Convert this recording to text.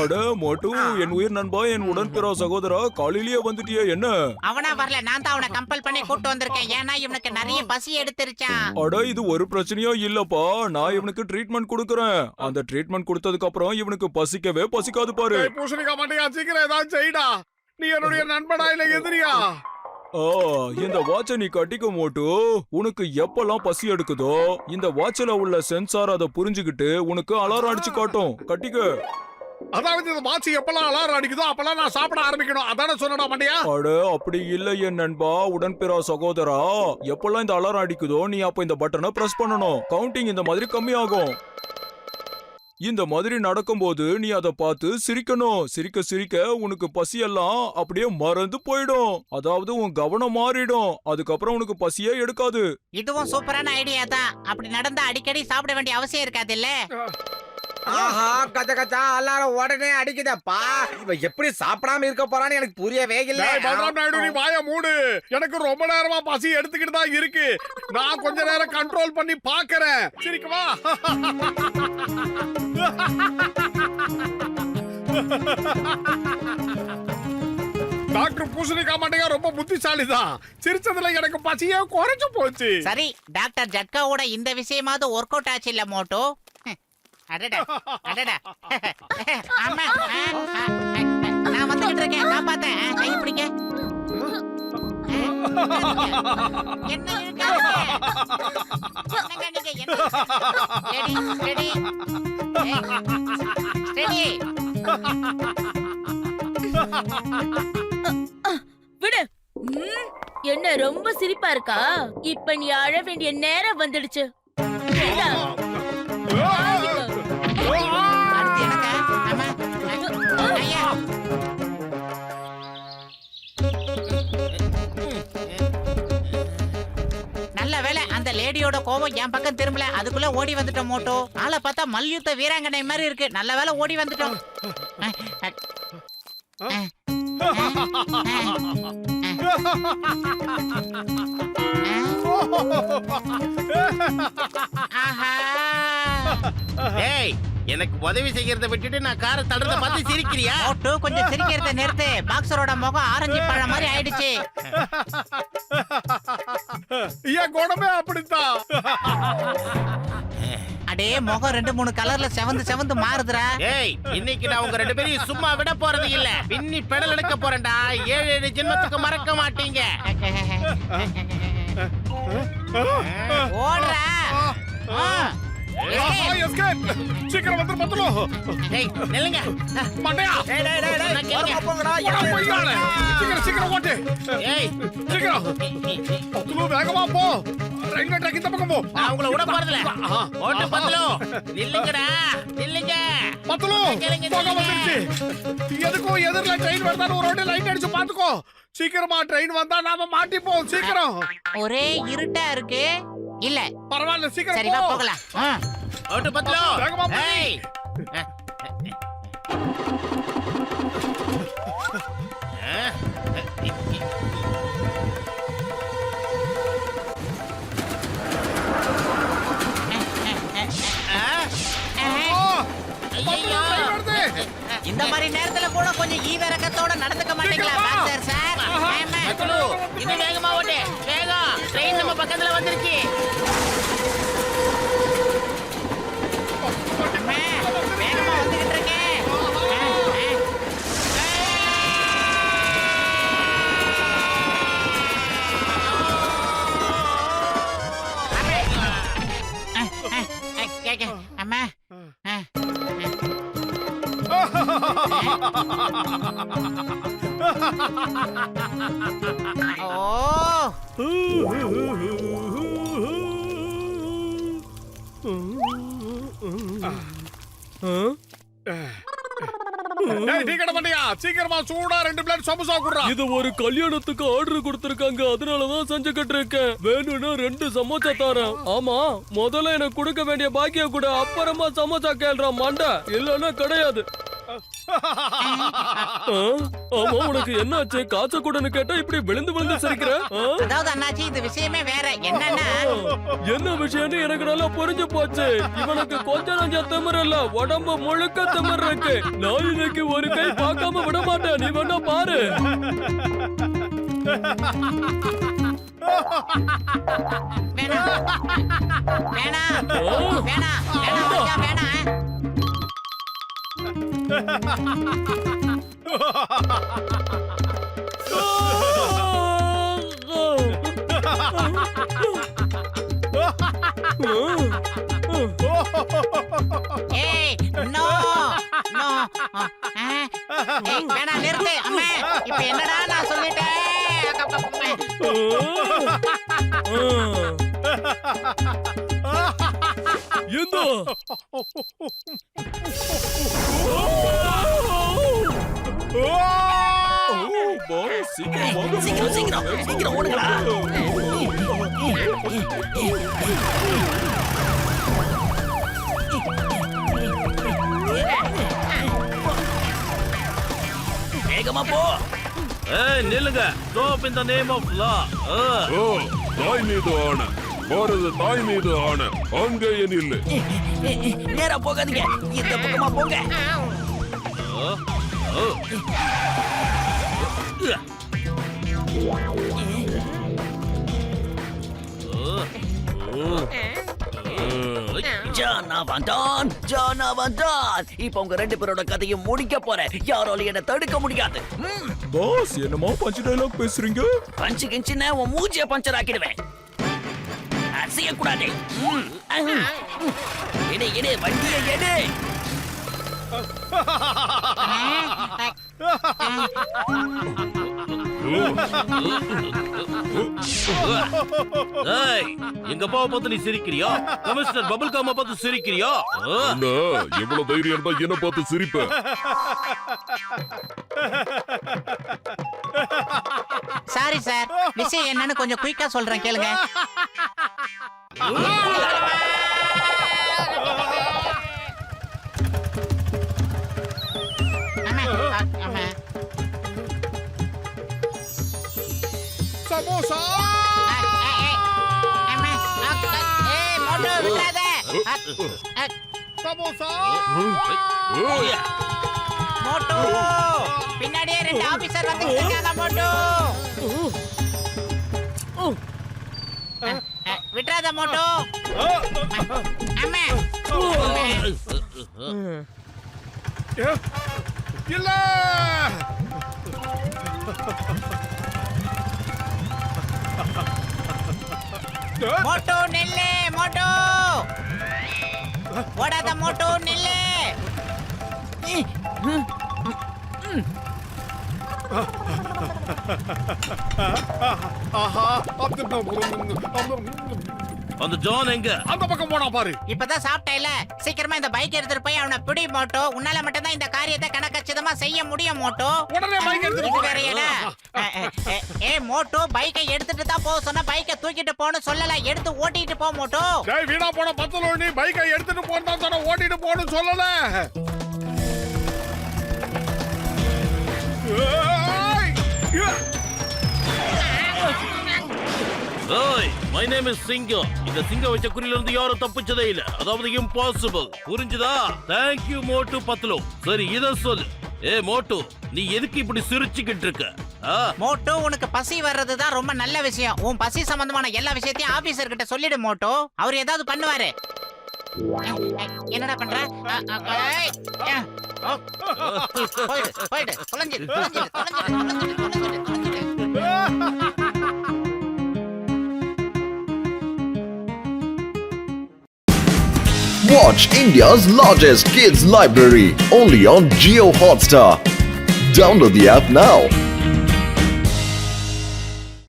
அட மோட்டு, என் உயிர் நண்பா, என் உடன்பிறா சகோதரா, காலையிலேயே வந்துட்டியே என்ன? அவனா வரல, நான் தான் அவனை கம்பல் பண்ணி கூட்டு வந்திருக்கேன். ஏன்னா இவனுக்கு நிறைய பசி எடுத்துருச்சான். அட இது ஒரு பிரச்சனையா இல்லப்பா. நான் இவனுக்கு ட்ரீட்மெண்ட் கொடுக்கறேன். அந்த ட்ரீட்மெண்ட் கொடுத்ததுக்கு அப்புறம் இவனுக்கு பசிக்கவே பசிக்காது பாரு. பூசணிக்கா மாட்டியா, சீக்கிரம் ஏதாவது செய்டா. நீ என்னுடைய நண்பனா இல்ல எதிரியா? இந்த வாட்சை நீ கட்டிக்க மோட்டு. உனக்கு எப்பெல்லாம் பசி எடுக்குதோ இந்த வாட்சில உள்ள சென்சார் அதை புரிஞ்சுக்கிட்டு உனக்கு அலாரம் அடிச்சு காட்டும். கட்டிக்க. அதாவது இந்த வாட்சி எப்பெல்லாம் அலாரம் அடிக்குதோ அப்பெல்லாம் நான் சாப்பிட ஆரம்பிக்கணும். அதானே சொன்னடா மாட்டியா? அட அப்படி இல்ல என் நண்பா, உடன்பிறா சகோதரா. எப்பெல்லாம் இந்த அலாரம் அடிக்குதோ நீ அப்ப இந்த பட்டனை பிரஸ் பண்ணணும். கவுண்டிங் இந்த மாதிரி கம்மியாகும். இந்த மாதிரி நடக்கும்போது நீ அதை பார்த்து சிரிக்கணும். சிரிக்க சிரிக்க உனக்கு பசியெல்லாம் அப்படியே மறந்து போயிடும். அதாவது உன் கவனம் மாறிடும். அதுக்கப்புறம் உனக்கு பசியே எடுக்காது. இதுவும் சூப்பரான ஐடியா தான். அப்படி நடந்தா அடிக்கடி சாப்பிட வேண்டிய அவசியம் இருக்காது இல்ல? ஆஹா, கச்ச கச்சா அலாரம் உடனே அடிக்குதப்பா. இவன் எப்படி சாப்பிடாம இருக்க போறான்னு எனக்கு புரியவே இல்ல. பலராம் நாயுடு, நீ வாய மூடு. எனக்கு ரொம்ப நேரமா பசி எடுத்துக்கிட்டு தான் இருக்கு. நான் கொஞ்ச நேரம் கண்ட்ரோல் பண்ணி பாக்குறேன். சிரிக்குமா? டாக்டர் பூசணிக்கா மாட்டேங்க ரொம்ப புத்திசாலிதான். சிரிச்சதுல எனக்கு பசியே குறைஞ்சு போச்சு. சரி, டாக்டர் ஜட்காவோட இந்த விஷயமாவது ஒர்க் அவுட் ஆச்சு இல்ல மோட்டோ? அடடா அடடா. ஆமா, நான் வந்துகிட்டு இருக்கேன். நான் பார்த்தேன். கை பிடிங்க. என்ன இருக்காங்க? என்னங்க நீங்க? என்ன ரெடி ரெடி ரெடி? விடு. என்ன ரொம்ப சிரிப்பா இருக்கா? இப்ப நீ அழ வேண்டிய நேரம் வந்துடுச்சு. அடுத்து எனக்கு. ஆமா ஐயா. நல்ல வேலை அந்த லேடியோட கோபம் என் பக்கம் திரும்பல. அதுக்குள்ள ஓடி வந்துட்டோம் மோட்டோ. ஆளை பார்த்தா மல்யுத்த வீராங்கனை மாதிரி இருக்கு. நல்ல வேலை ஓடி வந்துட்டோம். ஏய், எனக்கு உதவி செய்யறத விட்டுட்டு நான் காரை தடுறத பார்த்து சிரிக்கிறியா? மோட்டோ கொஞ்சம் சிரிக்கிறத நிறுத்து. பாக்ஸரோட முகம் ஆரஞ்சு பழம் மாதிரி ஆயிடுச்சு. என் குணமே அப்படித்தான். அடே முகம் 2-3 கலர்ல செவந்து மாறுதுடா. ஏய், இன்னைக்கு நான் உங்க 2 பேரையும் சும்மா விட போறது இல்ல. பின்னி பெடல் எடுக்க போறேன்டா. 7 ஜென்மத்துக்கு மறக்க மாட்டீங்க. ஓடுறா. சீக்கிரம் வந்து பத்தலோ. ஏய், நில்லுங்க. மண்டையா. நான் கேளுங்க. சீக்கிரம் சீக்கிரம் ஓட்டு. ஏய், சீக்கிரம் பத்தலோ, வேகமா போ. ரயில்வே ட்ராக் இந்த பக்கம் போ. நான் உங்களை விட போறதில்ல. ஓட்டு பத்தலோ. நில்லுங்கடா, நில்லுங்க. பத்தலோ, போக வந்துருச்சு. எதுக்கும் எதிரில ட்ரெயின் வருதான்னு ஒரு ரோட்ல லைட் அடிச்சு பாத்துக்கோ. சீக்கிரமா ட்ரெயின் வந்தா நாம மாட்டிப்போம். சீக்கிரம். ஒரே இருட்டா இருக்கு. இல்ல பரவாயில்ல, சீக்கிரம் சரி வா போகலாம். ஓட்டு பத்தலோ. வேகமா போ. ஏய். இந்த மாதிரி நேரத்துல கூட கொஞ்சம் ஈவிரக்கத்தோட நடந்துக்க மாட்டீங்களா மாஸ்டர் சார்? பத்தலோ, இன்னும் வேகமா ஓட்டு. வேகம். ட்ரெயின் நம்ம பக்கத்துல வந்துருச்சு. வேகமா வந்துகிட்டு இருக்கேன். அம்மா சீக்கிரமா சூடா 2 பிளேட் சமோசா குடுறா. இது ஒரு கல்யாணத்துக்கு ஆர்டர் கொடுத்திருக்காங்க. அதனாலதான் செஞ்சுக்கிட்டு இருக்கேன். வேணும்னா 2 சமோசா தரேன். ஆமா, முதல்ல எனக்கு கொடுக்க வேண்டிய பாக்கிய கூட, அப்புறமா சமோசா கேள்றான் மண்டை. இல்லன்னா கிடையாது. ஆமா, உனக்கு என்னாச்சு? காய்ச்ச கூடன்னு கேட்டா இப்படி விழுந்து விழுந்து சிரிக்கிற? அதாவது அண்ணாச்சி இந்த விஷயமே வேற என்னன்னா என்ன விஷயம்னு எனக்கு நல்லா புரிஞ்சு போச்சு. இவனுக்கு கொஞ்சம் நஞ்சம் திமிரு இல்ல, உடம்பு முழுக்க திமிரு இருக்கு. நான் இன்னைக்கு ஒரு கை பார்க்காம விட மாட்டேன். நீ வேணா பாரு. வேணாம் வேணாம் வேணாம் வேணாம் மச்சான், வேணாம். ஏய் நோ நோ வேணாம், நிறுத்து அம்மா. இப்ப என்னடா நான் சொல்லிட்டேன். இந்தா. பாஸ் சீக்கிரம் வாங்க. வேகமா போ. நில்லுங்க. Stop in the name of law. ஓ, தாய் மீது ஆணை, பாரத தாய் மீது ஆணை, அங்கேயே நில்லு. நேரா போகாதீங்க, இந்த பக்கமா போங்க. ஜானவந்தான். இப்ப உங்க ரெண்டு பேரோட கதையை முடிக்க போறேன். யாராலும் என்ன தடுக்க முடியாது. பாஸ் என்னமா பஞ்ச் டயலாக் பேசுறீங்க? பஞ்சு கிஞ்சின உன் மூஞ்சிய பஞ்சர் ஆக்கிடுவேன். செய்யக்கூடாது. எடு எடு, வண்டியை எடு. எங்க அப்பாவை பார்த்து நீ சிரிக்கிறியா? கமிஷனர் பபிள் காம பார்த்து சிரிக்கிறியா? அண்ணா, எவ்வளவு தைரியம் இருந்தா என்ன பார்த்து சிரிப்ப? சாரி சார், விஷயம் என்னன்னு கொஞ்சம் குயிக்கா சொல்றேன் கேளுங்க. சமோசா சமோசா மோட்டு பின்னாடியே ரெண்டு ஆபீசர் வந்து இருக்காங்க. மோட்டு விட்றாத மோட்டு. அம்மா இல்ல மோட்டு நில்லு. மோட்டு ஓடாத. மோட்டு நில்லு. ஆஹா, அந்த ஜான் எங்க? அந்த பக்கம் போனா பாரு. இப்பதான் சாப்பிட்டேல, சீக்கிரமா இந்த பைக் எடுத்துட்டு போய் அவனை பிடி. மோட்டு உன்னால மட்டும்தான் இந்த காரியத்தை கணக்கச்சிதமா செய்ய முடியும். மோட்டு உடனே பைக் எடுத்துட்டு இது போ. வேறயடா. மோட்டு பைக்கை எடுத்துட்டு தான் போக சொன்ன, பைக்கை தூக்கிட்டு போன்னு சொல்லல, எடுத்து ஓட்டிட்டு போ. மோட்டு டேய், வீணா போன பத்தல, நீ பைக்கை எடுத்துட்டு போறதா சொன்ன, ஓட்டிட்டு போன்னு சொல்லல. மை நேம் இஸ் சிங்கம். இந்த சிங்கம் வச்ச குறியில இருந்து யாரும் தப்பிச்சதே இல்ல. அதாவது இம்பாசிபிள். புரிஞ்சுதா? தேங்க் யூ மோட்டு பத்லு. சரி, இத சொல்லு. மோட்டு, நீ எதுக்கு இப்படி சிரிச்சுக்கிட்டு இருக்க? மோட்டு, உனக்கு பசி வர்றதுதான் ரொம்ப நல்ல விஷயம். உன் பசி சம்பந்தமான எல்லா விஷயத்தையும் ஆபீசர் கிட்ட சொல்லிடு. மோட்டு அவர் ஏதாவது பண்ணுவாரு. என்னடா பண்ற? போயிடு போயிடு, தொலைஞ்சிடு தொலைஞ்சிடு தொலைஞ்சிடு தொலைஞ்சிடு தொலைஞ்சிடு தொலைஞ்சிடு. Watch India's largest kids library only on Jio Hotstar. Download the app now.